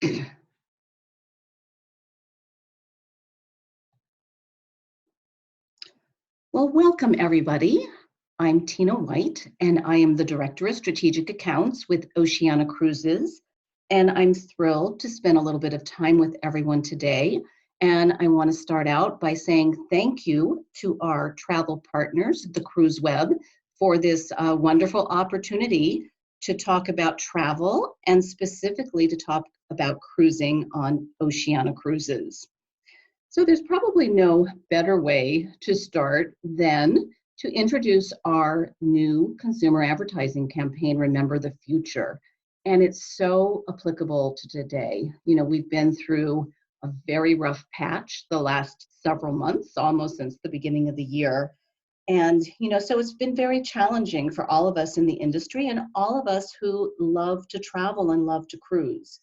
Well, welcome everybody. I'm Tina White, and I am the Director of Strategic Accounts with Oceania Cruises. And I'm thrilled to spend a little bit of time with everyone today. And I want to start out by saying thank you to our travel partners, the CruiseWeb, for this wonderful opportunity to talk about travel and specifically to talk about cruising on Oceania Cruises. So there's probably no better way to start than to introduce our new consumer advertising campaign, Remember the Future. And it's so applicable to today. You know, we've been through a very rough patch the last several months, almost since the beginning of the year. And, you know, so it's been very challenging for all of us in the industry and all of us who love to travel and love to cruise.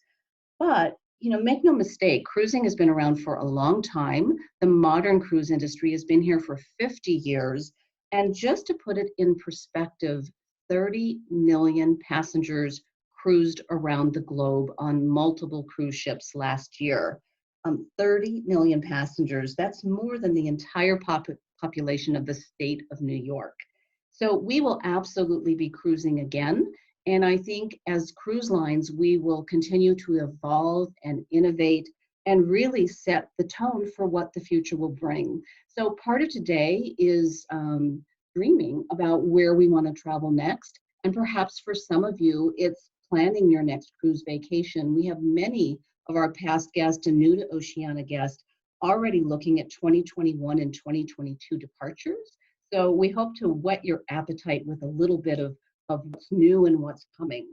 But, you know, make no mistake, cruising has been around for a long time. The modern cruise industry has been here for 50 years. And just to put it in perspective, 30 million passengers cruised around the globe on multiple cruise ships last year. 30 million passengers, that's more than the entire population of the state of New York. So we will absolutely be cruising again. And I think as cruise lines, we will continue to evolve and innovate and really set the tone for what the future will bring. So part of today is dreaming about where we want to travel next. And perhaps for some of you, it's planning your next cruise vacation. We have many of our past guests and new to Oceania guests already looking at 2021 and 2022 departures. So we hope to whet your appetite with a little bit of what's new and what's coming.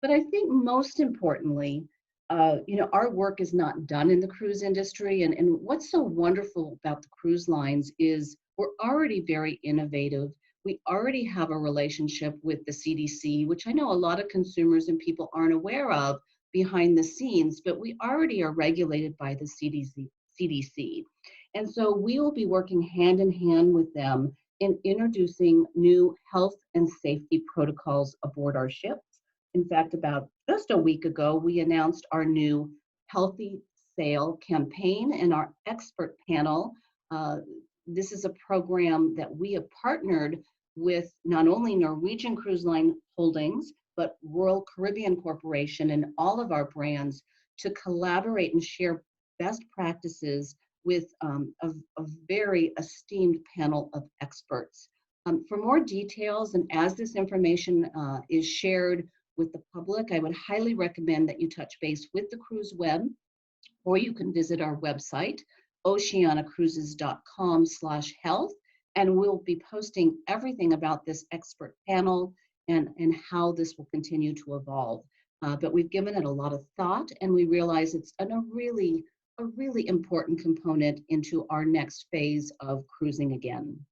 But I think most importantly, you know, our work is not done in the cruise industry. And what's so wonderful about the cruise lines is we're already very innovative. We already have a relationship with the CDC, which I know a lot of consumers and people aren't aware of behind the scenes, but we already are regulated by the CDC. And so we will be working hand in hand with them in introducing new health and safety protocols aboard our ships. In fact, about just a week ago, we announced our new Healthy Sail campaign and our expert panel. This is a program that we have partnered with not only Norwegian Cruise Line Holdings, but Royal Caribbean Corporation and all of our brands to collaborate and share best practices with a very esteemed panel of experts. For more details, and as this information is shared with the public, I would highly recommend that you touch base with the CruiseWeb, or you can visit our website, oceaniacruises.com/health, and we'll be posting everything about this expert panel and how this will continue to evolve. But we've given it a lot of thought, and we realize it's a really important component into our next phase of cruising again.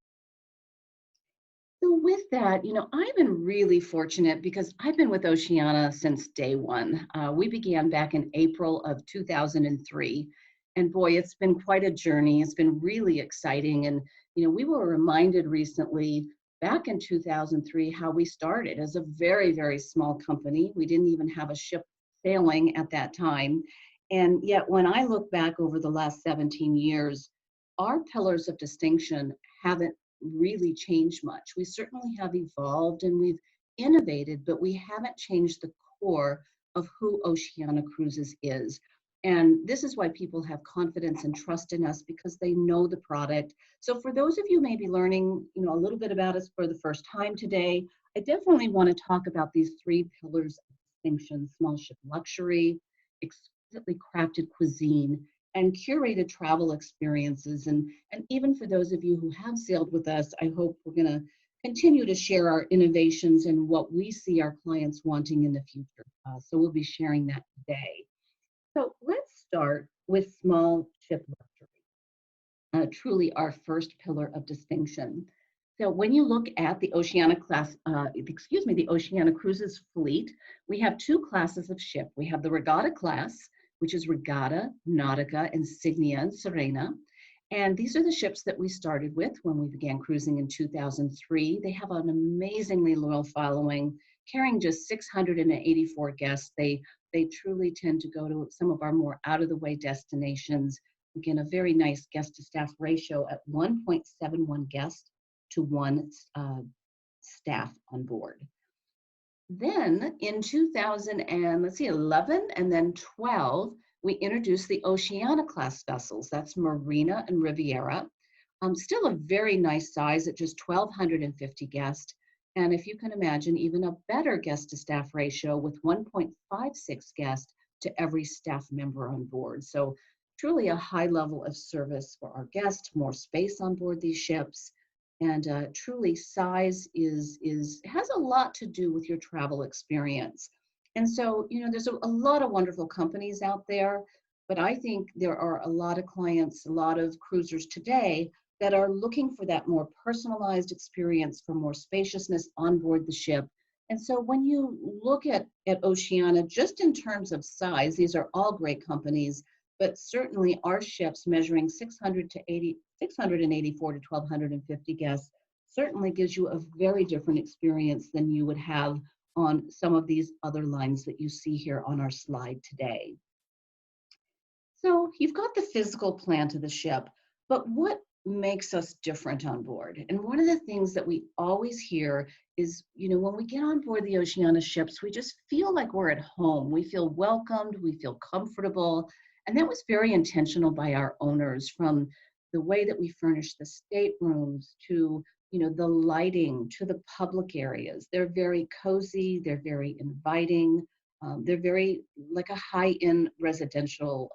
So with that, you know, I've been really fortunate because I've been with Oceania since day one. We began back in April of 2003. And boy, it's been quite a journey. It's been really exciting. And, you know, we were reminded recently back in 2003 how we started as a very, very small company. We didn't even have a ship sailing at that time. And yet when I look back over the last 17 years, our pillars of distinction haven't really changed much. We certainly have evolved and we've innovated, but we haven't changed the core of who Oceania Cruises is. And this is why people have confidence and trust in us, because they know the product. So for those of you maybe learning, you know, a little bit about us for the first time today, I definitely want to talk about these three pillars of distinction: small ship luxury, exquisitely crafted cuisine, and curated travel experiences. And even for those of you who have sailed with us, I hope we're going to continue to share our innovations and what we see our clients wanting in the future. So we'll be sharing that today. So let's start with small ship luxury, truly our first pillar of distinction. So when you look at the Oceania the Oceania Cruises fleet, we have two classes of ship. We have the Regatta class, which is Regatta, Nautica, Insignia, and Serena. And these are the ships that we started with when we began cruising in 2003. They have an amazingly loyal following. carrying just 684 guests. They truly tend to go to some of our more out-of-the-way destinations. Again, a very nice guest-to-staff ratio at 1.71 guests to one staff on board. Then in 2011 and then 12, we introduced the Oceania class vessels. That's Marina and Riviera. Still a very nice size at just 1,250 guests. And if you can imagine, even a better guest-to-staff ratio with 1.56 guests to every staff member on board. So truly a high level of service for our guests, more space on board these ships. And truly size has a lot to do with your travel experience. And so, there's a lot of wonderful companies out there, but I think there are a lot of clients, a lot of cruisers today that are looking for that more personalized experience, for more spaciousness on board the ship. And so when you look at Oceania, just in terms of size, these are all great companies, but certainly our ships measuring 684 to 1,250 guests certainly gives you a very different experience than you would have on some of these other lines that you see here on our slide today. So you've got the physical plan to the ship, but what makes us different on board? And one of the things that we always hear is, when we get on board the Oceania ships, we just feel like we're at home. We feel welcomed, we feel comfortable. And that was very intentional by our owners, from the way that we furnish the staterooms to, the lighting, to the public areas. They're very cozy, they're very inviting. They're very like a high-end residential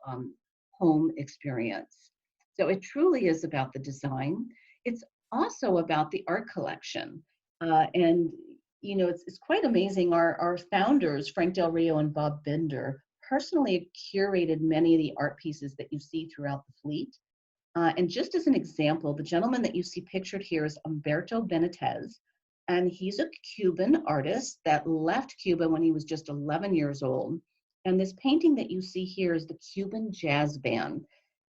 home experience. So it truly is about the design. It's also about the art collection. It's quite amazing. Our founders, Frank Del Rio and Bob Binder, personally curated many of the art pieces that you see throughout the fleet. And just as an example, the gentleman that you see pictured here is Humberto Benitez, and he's a Cuban artist that left Cuba when he was just 11 years old. And this painting that you see here is the Cuban Jazz Band.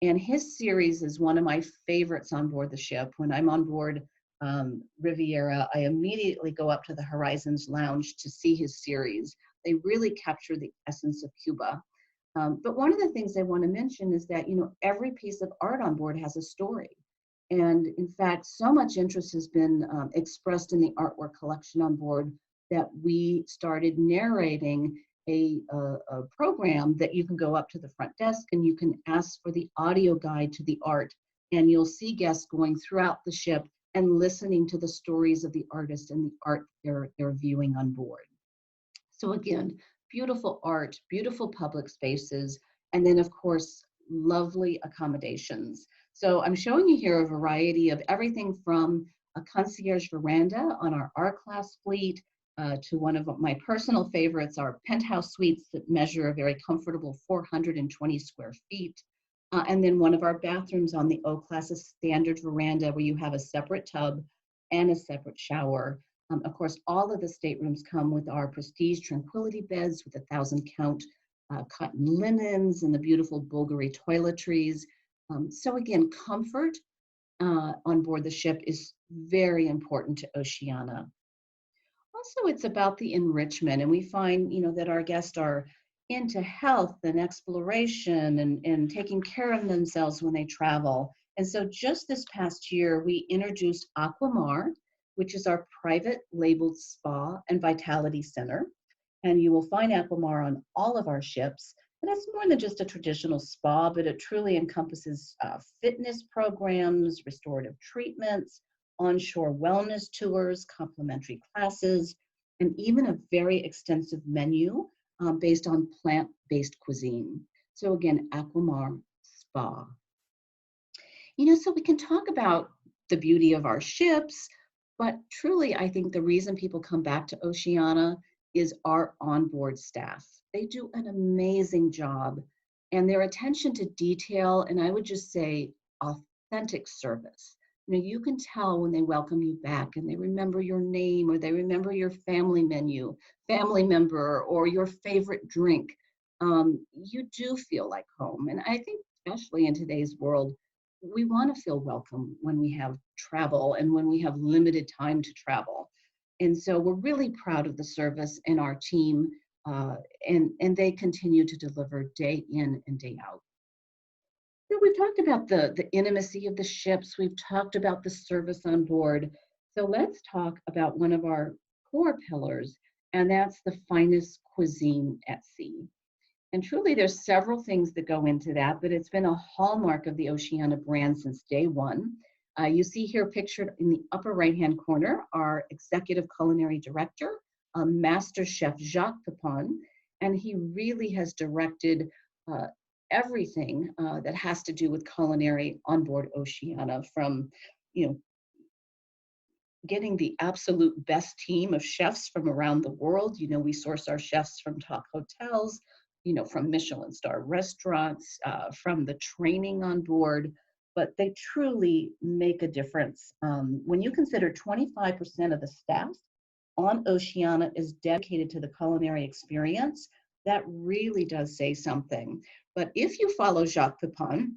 And his series is one of my favorites on board the ship. When I'm on board Riviera, I immediately go up to the Horizons Lounge to see his series. They really capture the essence of Cuba. But one of the things I want to mention is that, every piece of art on board has a story. And in fact, so much interest has been expressed in the artwork collection on board that we started narrating a program that you can go up to the front desk and you can ask for the audio guide to the art. And you'll see guests going throughout the ship and listening to the stories of the artist and the art they're viewing on board. So again, beautiful art, beautiful public spaces, and then of course, lovely accommodations. So I'm showing you here a variety of everything from a concierge veranda on our R-Class fleet to one of my personal favorites, our penthouse suites that measure a very comfortable 420 square feet. And then one of our bathrooms on the O-Class, a standard veranda where you have a separate tub and a separate shower. Of course, all of the staterooms come with our prestige tranquility beds with 1,000 count cotton linens and the beautiful Bulgari toiletries. So again, comfort on board the ship is very important to Oceania. Also, it's about the enrichment, and we find, that our guests are into health and exploration and taking care of themselves when they travel. And so just this past year, we introduced Aquamar, which is our private labeled spa and vitality center. And you will find Aquamar on all of our ships. And it's more than just a traditional spa, but it truly encompasses fitness programs, restorative treatments, onshore wellness tours, complimentary classes, and even a very extensive menu based on plant-based cuisine. So again, Aquamar Spa. So we can talk about the beauty of our ships, but truly, I think the reason people come back to Oceania is our onboard staff. They do an amazing job, and their attention to detail, and I would just say authentic service. You can tell when they welcome you back and they remember your name, or they remember your family member, or your favorite drink. You do feel like home. And I think especially in today's world, we want to feel welcome when we have travel and when we have limited time to travel. And so we're really proud of the service and our team, and they continue to deliver day in and day out. So we've talked about the intimacy of the ships. We've talked about the service on board. So let's talk about one of our core pillars, and that's the finest cuisine at sea. And truly, there's several things that go into that, but it's been a hallmark of the Oceania brand since day one. You see here pictured in the upper right-hand corner, our executive culinary director, Master Chef Jacques Pepin, and he really has directed uh, everything that has to do with culinary on board Oceania, from, you know, getting the absolute best team of chefs from around the world. You know, we source our chefs from top hotels, you know, from Michelin star restaurants, from the training on board, but they truly make a difference. When you consider 25% of the staff on Oceania is dedicated to the culinary experience, that really does say something. But if you follow Jacques Pepin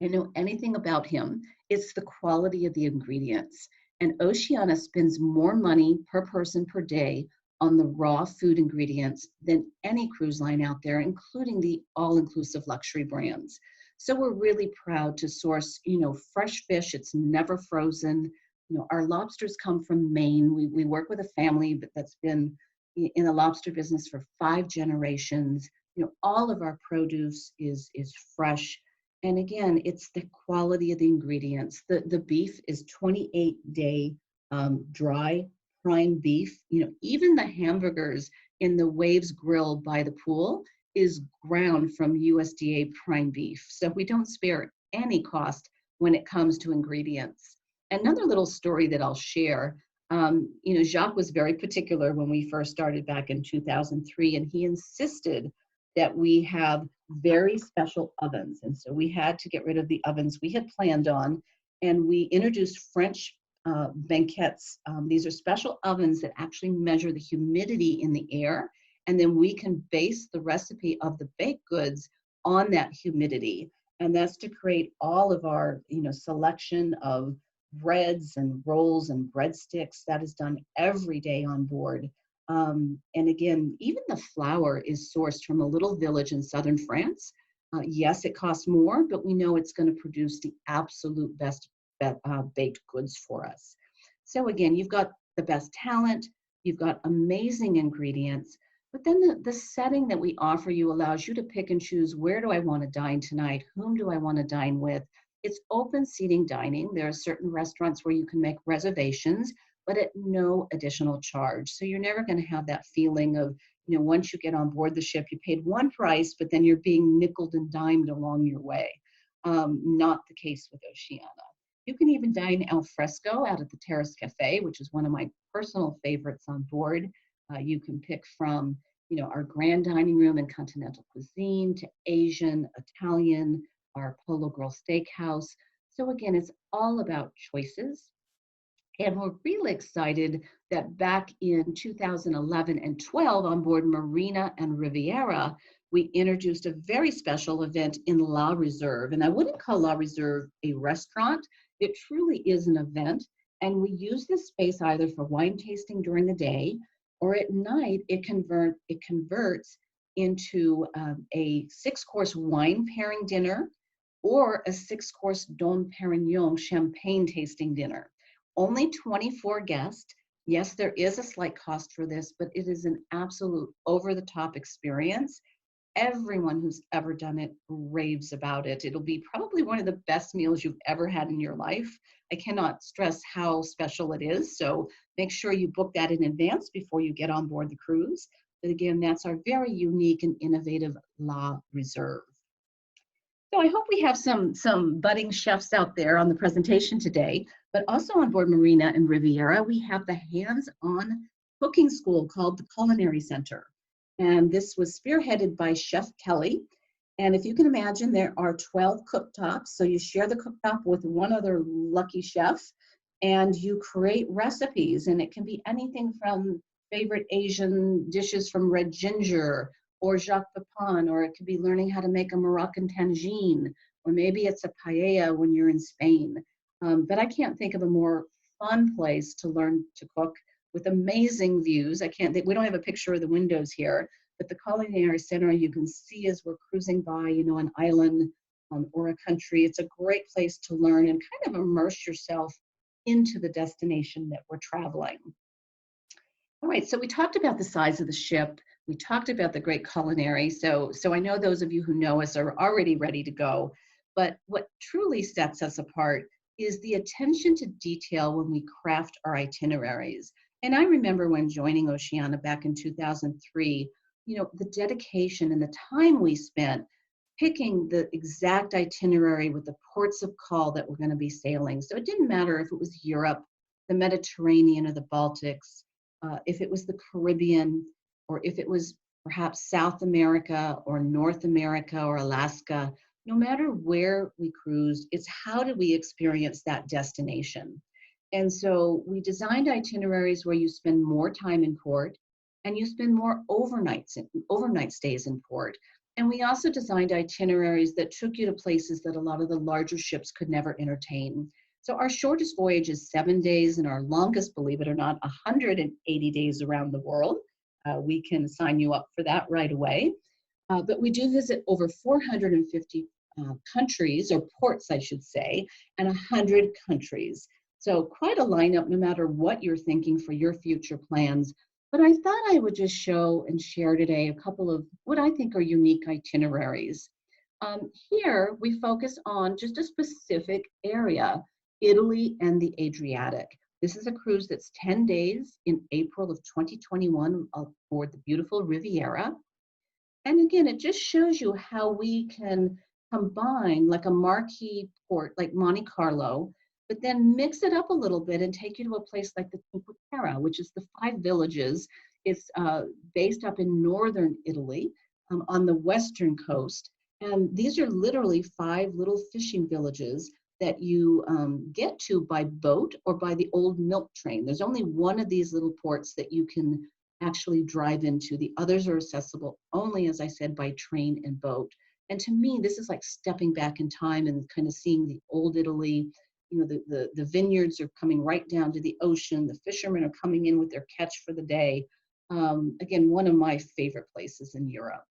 and know anything about him, it's the quality of the ingredients. And Oceania spends more money per person per day on the raw food ingredients than any cruise line out there, including the all-inclusive luxury brands. So we're really proud to source, you know, fresh fish. It's never frozen. You know, our lobsters come from Maine. We work with a family that's been in the lobster business for 5 generations. You know, all of our produce is fresh. And again, it's the quality of the ingredients. The beef is 28-day dry prime beef. You know, even the hamburgers in the Waves Grill by the pool is ground from USDA prime beef. So we don't spare any cost when it comes to ingredients. Another little story that I'll share, you know, Jacques was very particular when we first started back in 2003, and he insisted that we have very special ovens. And so we had to get rid of the ovens we had planned on, and we introduced French banquettes. These are special ovens that actually measure the humidity in the air, and then we can base the recipe of the baked goods on that humidity. And that's to create all of our, you know, selection of breads and rolls and breadsticks. That is done every day on board. And again, even the flour is sourced from a little village in southern France. Yes, it costs more, but we know it's going to produce the absolute best baked goods for us. So again, you've got the best talent, you've got amazing ingredients, but then the setting that we offer you allows you to pick and choose, where do I want to dine tonight? Whom do I want to dine with? It's open seating dining. There are certain restaurants where you can make reservations, but at no additional charge. So you're never going to have that feeling of, you know, once you get on board the ship, you paid one price, but then you're being nickeled and dimed along your way. Not the case with Oceania. You can even dine al fresco out at the Terrace Cafe, which is one of my personal favorites on board. You can pick from, you know, our grand dining room and continental cuisine to Asian, Italian, our Polo Grill Steakhouse. So again, it's all about choices. And we're really excited that back in 2011 and 12 on board Marina and Riviera, we introduced a very special event in La Reserve. And I wouldn't call La Reserve a restaurant. It truly is an event. And we use this space either for wine tasting during the day, or at night it converts into a 6-course wine pairing dinner or a 6-course Dom Perignon champagne tasting dinner. Only 24 guests. Yes, there is a slight cost for this, but it is an absolute over-the-top experience. Everyone who's ever done it raves about it. It'll be probably one of the best meals you've ever had in your life. I cannot stress how special it is. So make sure you book that in advance before you get on board the cruise. But again, that's our very unique and innovative La Reserve. So I hope we have some budding chefs out there on the presentation today, but also on board Marina and Riviera, we have the hands-on cooking school called the Culinary Center. And this was spearheaded by Chef Kelly. And if you can imagine, there are 12 cooktops. So you share the cooktop with one other lucky chef, and you create recipes. And it can be anything from favorite Asian dishes from red ginger, or Jacques Pepin, or it could be learning how to make a Moroccan tangine, or maybe it's a paella when you're in Spain. But I can't think of a more fun place to learn to cook. with amazing views. We don't have a picture of the windows here, but the Culinary Center you can see as we're cruising by, an island or a country. It's a great place to learn and kind of immerse yourself into the destination that we're traveling. All right, so we talked about the size of the ship. We talked about the great culinary. So I know those of you who know us are already ready to go. But what truly sets us apart is the attention to detail when we craft our itineraries. And I remember when joining Oceania back in 2003, the dedication and the time we spent picking the exact itinerary with the ports of call that we're going to be sailing. So it didn't matter if it was Europe, the Mediterranean, or the Baltics, if it was the Caribbean, or if it was perhaps South America or North America or Alaska. No matter where we cruised, it's how do we experience that destination. And so we designed itineraries where you spend more time in port and you spend more overnight stays in port. And we also designed itineraries that took you to places that a lot of the larger ships could never entertain. So our shortest voyage is 7 days, and our longest, believe it or not, 180 days around the world. We can sign you up for that right away. But we do visit over 450 countries, or ports, I should say, and 100 countries. So quite a lineup, no matter what you're thinking for your future plans. But I thought I would just show and share today a couple of what I think are unique itineraries. Here, we focus on just a specific area, Italy and the Adriatic. This is a cruise that's 10 days in April of 2021 aboard the beautiful Riviera. And again, it just shows you how we can combine like a marquee port like Monte Carlo, but then mix it up a little bit and take you to a place like the Cinque Terre, which is the 5 villages. It's based up in northern Italy on the western coast. And these are literally 5 little fishing villages that you get to by boat or by the old milk train. There's only one of these little ports that you can actually drive into. The others are accessible only, as I said, by train and boat. And to me, this is like stepping back in time and kind of seeing the old Italy. The vineyards are coming right down to the ocean. The fishermen are coming in with their catch for the day. Again, one of my favorite places in Europe.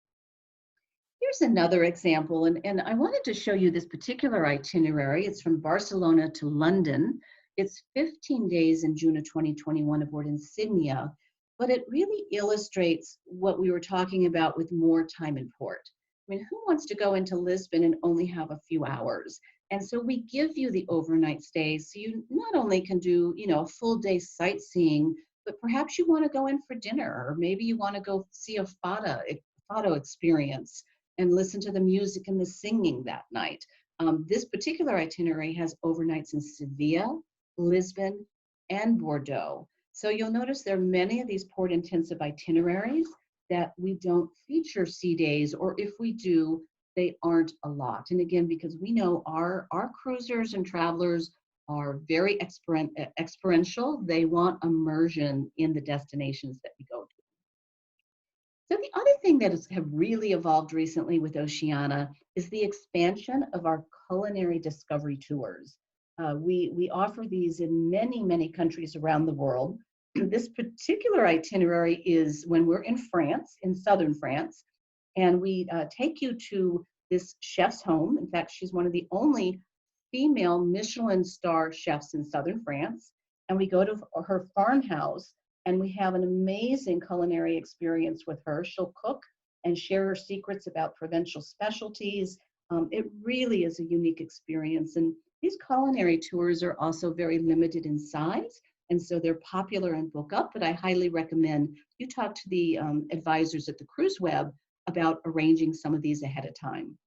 Here's another example, and I wanted to show you this particular itinerary. It's from Barcelona to London. It's 15 days in June of 2021 aboard Insignia, but it really illustrates what we were talking about with more time in port. I mean, who wants to go into Lisbon and only have a few hours? And so we give you the overnight stays so you not only can do, a full day sightseeing, but perhaps you want to go in for dinner, or maybe you want to go see a fado experience and listen to the music and the singing that night. This particular itinerary has overnights in Sevilla, Lisbon, and Bordeaux. So you'll notice there are many of these port-intensive itineraries that we don't feature sea days, or if we do, they aren't a lot. And again, because we know our cruisers and travelers are very experiential, they want immersion in the destinations that we go to. So the other thing that have really evolved recently with Oceania is the expansion of our culinary discovery tours. We offer these in many, many countries around the world. This particular itinerary is when we're in France, in southern France, and we take you to this chef's home. In fact, she's one of the only female Michelin star chefs in southern France. And we go to her farmhouse and we have an amazing culinary experience with her. She'll cook and share her secrets about provincial specialties. It really is a unique experience. And these culinary tours are also very limited in size. And so they're popular and book up, but I highly recommend you talk to the advisors at the CruiseWeb about arranging some of these ahead of time.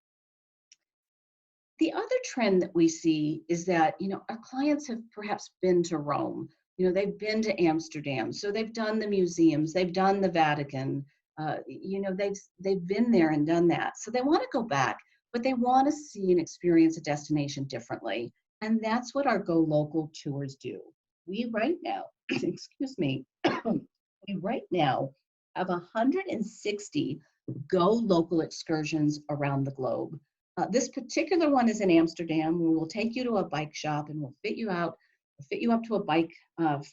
The other trend that we see is that, our clients have perhaps been to Rome. They've been to Amsterdam, so they've done the museums, they've done the Vatican, they've been there and done that. So they want to go back, but they want to see and experience a destination differently. And that's what our Go Local tours do. We right now, excuse me, we right now have 160 Go Local excursions around the globe. This particular one is in Amsterdam, where we'll take you to a bike shop and we'll fit you up to a bike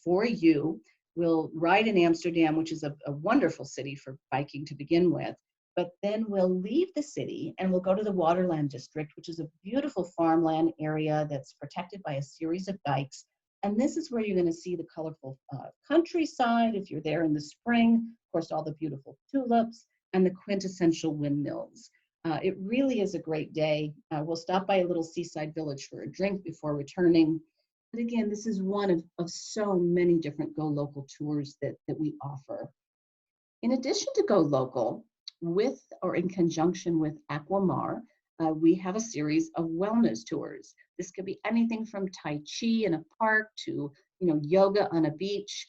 for you. We'll ride in Amsterdam, which is a wonderful city for biking to begin with. But then we'll leave the city and we'll go to the Waterland District, which is a beautiful farmland area that's protected by a series of dikes. And this is where you're going to see the colorful countryside if you're there in the spring, of course, all the beautiful tulips and the quintessential windmills. It really is a great day. We'll stop by a little seaside village for a drink before returning. But again, this is one of so many different Go Local tours that we offer. In addition to Go Local, with or in conjunction with Aquamar, we have a series of wellness tours. This could be anything from Tai Chi in a park to yoga on a beach.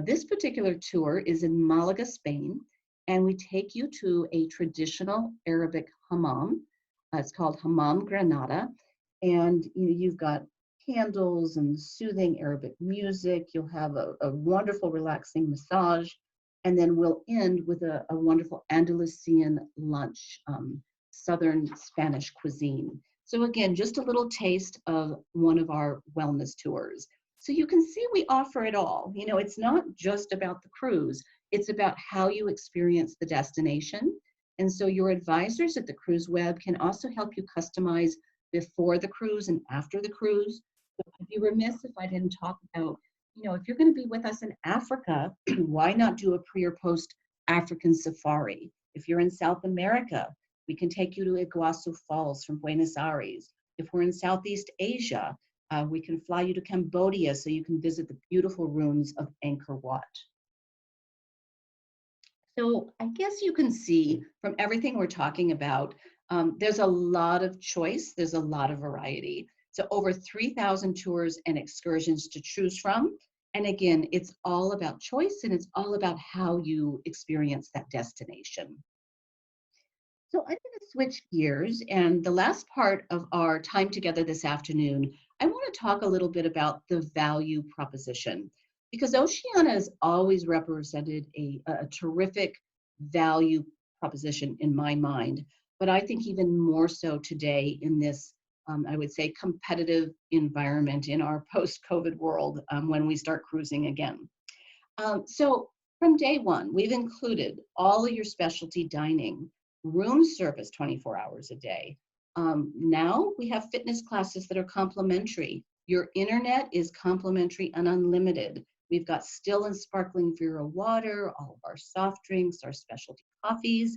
This particular tour is in Malaga, Spain, and we take you to a traditional Arabic hammam. It's called Hammam Granada, and you've got candles and soothing Arabic music. You'll have a wonderful, relaxing massage. And then we'll end with a wonderful Andalusian lunch, Southern Spanish cuisine. So again, just a little taste of one of our wellness tours. So you can see we offer it all. It's not just about the cruise. It's about how you experience the destination. And so your advisors at the Cruise Web can also help you customize before the cruise and after the cruise. So I'd be remiss if I didn't talk about, if you're going to be with us in Africa, why not do a pre or post African safari? If you're in South America, we can take you to Iguazu Falls from Buenos Aires. If we're in Southeast Asia, we can fly you to Cambodia so you can visit the beautiful ruins of Angkor Wat. So I guess you can see from everything we're talking about, there's a lot of choice, there's a lot of variety. So over 3,000 tours and excursions to choose from. And again, it's all about choice and it's all about how you experience that destination. So I'm going to switch gears, and the last part of our time together this afternoon, I want to talk a little bit about the value proposition, because Oceania has always represented a terrific value proposition in my mind, but I think even more so today in this, I would say, competitive environment in our post-COVID world when we start cruising again. So from day one, we've included all of your specialty dining, room service 24 hours a day. Now we have fitness classes that are complimentary. Your internet is complimentary and unlimited. We've got still and sparkling Vera water, all of our soft drinks, our specialty coffees.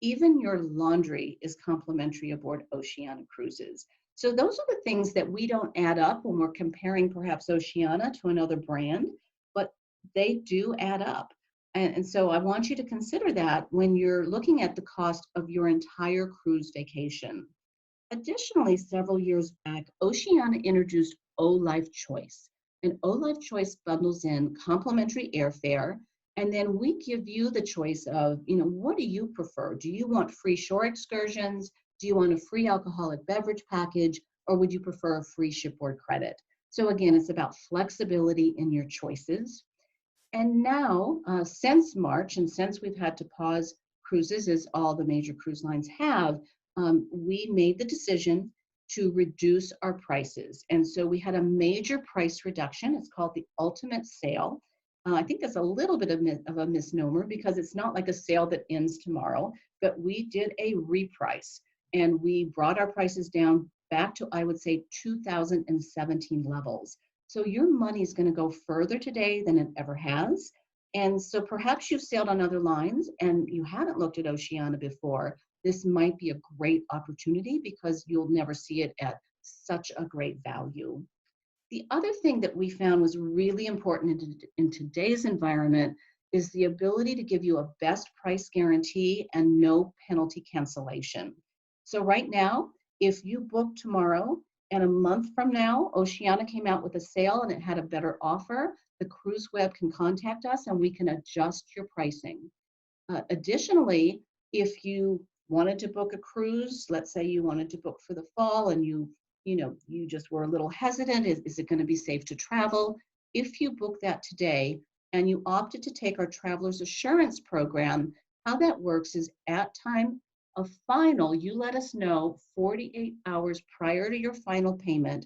Even your laundry is complimentary aboard Oceania Cruises. So those are the things that we don't add up when we're comparing perhaps Oceania to another brand, but they do add up. And so I want you to consider that when you're looking at the cost of your entire cruise vacation. Additionally, several years back, Oceania introduced O-Life Choice. And O-Life Choice bundles in complimentary airfare, and then we give you the choice of, what do you prefer? Do you want free shore excursions? Do you want a free alcoholic beverage package? Or would you prefer a free shipboard credit? So again, it's about flexibility in your choices. And now, since March, and since we've had to pause cruises, as all the major cruise lines have, we made the decision to reduce our prices. And so we had a major price reduction. It's called the Ultimate Sale. I think that's a little bit of a misnomer because it's not like a sale that ends tomorrow, but we did a reprice and we brought our prices down back to, I would say, 2017 levels. So your money is going to go further today than it ever has. And so perhaps you've sailed on other lines and you haven't looked at Oceania before. This might be a great opportunity because you'll never see it at such a great value. The other thing that we found was really important in today's environment is the ability to give you a best price guarantee and no penalty cancellation. So right now, if you book tomorrow, and a month from now, Oceania came out with a sale and it had a better offer, the Cruise Web can contact us and we can adjust your pricing. Additionally, if you wanted to book a cruise, let's say you wanted to book for the fall and you just were a little hesitant, is it going to be safe to travel? If you book that today and you opted to take our Traveler's Assurance Program, how that works is at time of final, you let us know 48 hours prior to your final payment,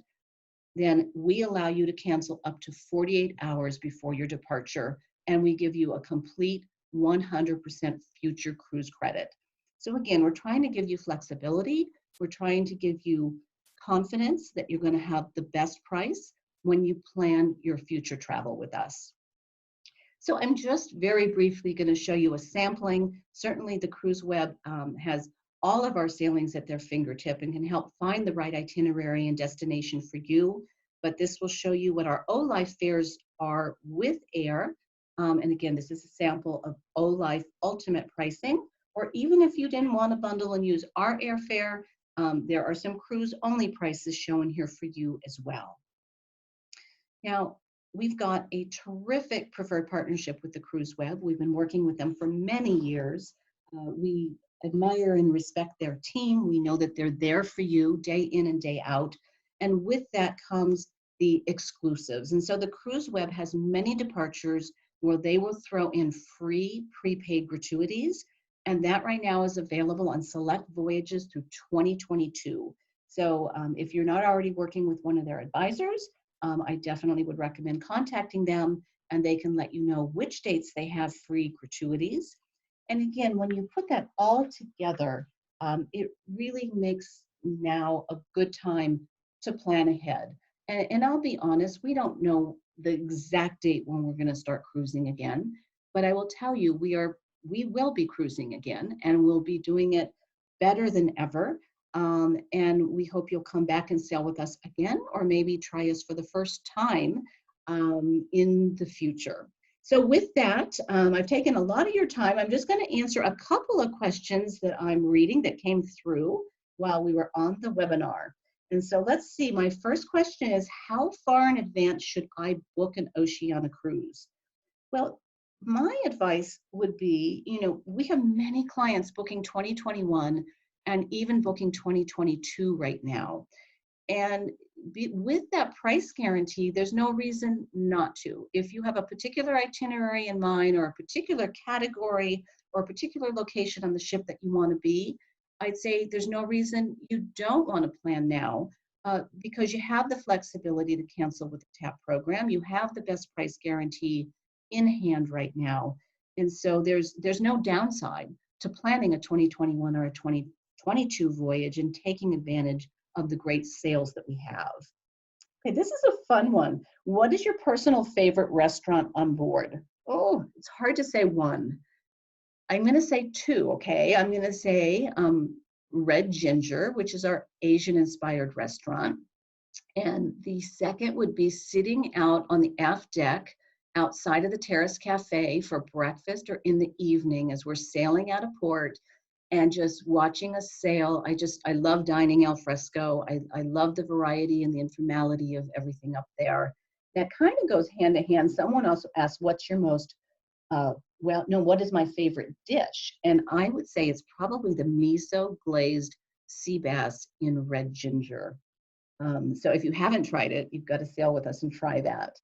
then we allow you to cancel up to 48 hours before your departure and we give you a complete 100% future cruise credit. So again, we're trying to give you flexibility. We're trying to give you confidence that you're going to have the best price when you plan your future travel with us. So I'm just very briefly going to show you a sampling. Certainly the CruiseWeb has all of our sailings at their fingertip and can help find the right itinerary and destination for you. But this will show you what our O-Life fares are with air. And again, this is a sample of O-Life ultimate pricing. Or even if you didn't want to bundle and use our airfare, there are some cruise-only prices shown here for you as well. Now, we've got a terrific preferred partnership with the CruiseWeb. We've been working with them for many years. We admire and respect their team. We know that they're there for you day in and day out. And with that comes the exclusives. And so the CruiseWeb has many departures where they will throw in free prepaid gratuities. And that right now is available on select voyages through 2022. So if you're not already working with one of their advisors, I definitely would recommend contacting them, and they can let you know which dates they have free gratuities. And again, when you put that all together, it really makes now a good time to plan ahead. And I'll be honest, we don't know the exact date when we're going to start cruising again, but I will tell you, we will be cruising again, and we'll be doing it better than ever. And we hope you'll come back and sail with us again, or maybe try us for the first time in the future. So with that, I've taken a lot of your time. I'm just going to answer a couple of questions that I'm reading that came through while we were on the webinar. And so let's see, my first question is, how far in advance should I book an Oceania cruise? Well, my advice would be, we have many clients booking 2021 and even booking 2022 right now. And with that price guarantee, there's no reason not to. If you have a particular itinerary in mind, or a particular category, or a particular location on the ship that you want to be, I'd say there's no reason you don't want to plan now, because you have the flexibility to cancel with the TAP program. You have the best price guarantee in hand right now. And so there's no downside to planning a 2021 or a 2022 voyage and taking advantage of the great sales that we have. Okay, this is a fun one. What is your personal favorite restaurant on board? Oh, it's hard to say one. I'm going to say two, okay? I'm going to say Red Ginger, which is our Asian-inspired restaurant. And the second would be sitting out on the aft deck outside of the Terrace Cafe for breakfast or in the evening as we're sailing out of port and just watching us sail. I love dining al fresco. I love the variety and the informality of everything up there. That kind of goes hand to hand. Someone also asked, what's your most, what is my favorite dish? And I would say it's probably the miso glazed sea bass in Red Ginger. So if you haven't tried it, you've got to sail with us and try that.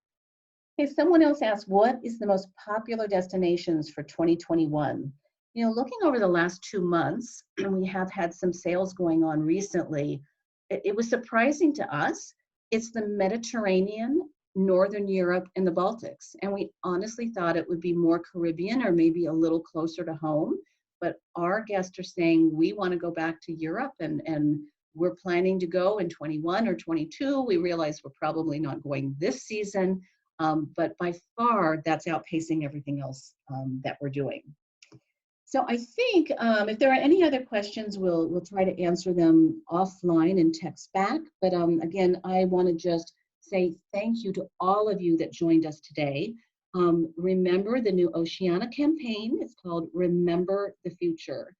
Okay, someone else asked, what is the most popular destinations for 2021? Looking over the last 2 months, and we have had some sales going on recently, it was surprising to us. It's the Mediterranean, Northern Europe, and the Baltics. And we honestly thought it would be more Caribbean or maybe a little closer to home. But our guests are saying, we want to go back to Europe, and we're planning to go in 21 or 22. We realize we're probably not going this season. But by far, that's outpacing everything else that we're doing. So I think if there are any other questions, we'll try to answer them offline and text back. But again, I want to just say thank you to all of you that joined us today. Remember the new Oceania campaign. It's called Remember the Future.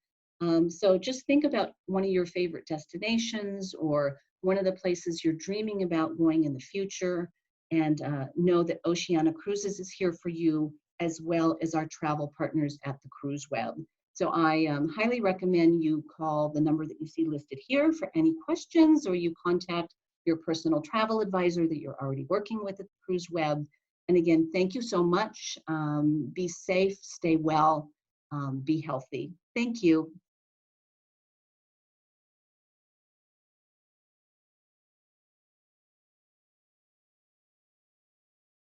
So just think about one of your favorite destinations or one of the places you're dreaming about going in the future. And know that Oceania Cruises is here for you, as well as our travel partners at the CruiseWeb. So I highly recommend you call the number that you see listed here for any questions, or you contact your personal travel advisor that you're already working with at the CruiseWeb. And again, thank you so much. Be safe, stay well, be healthy. Thank you.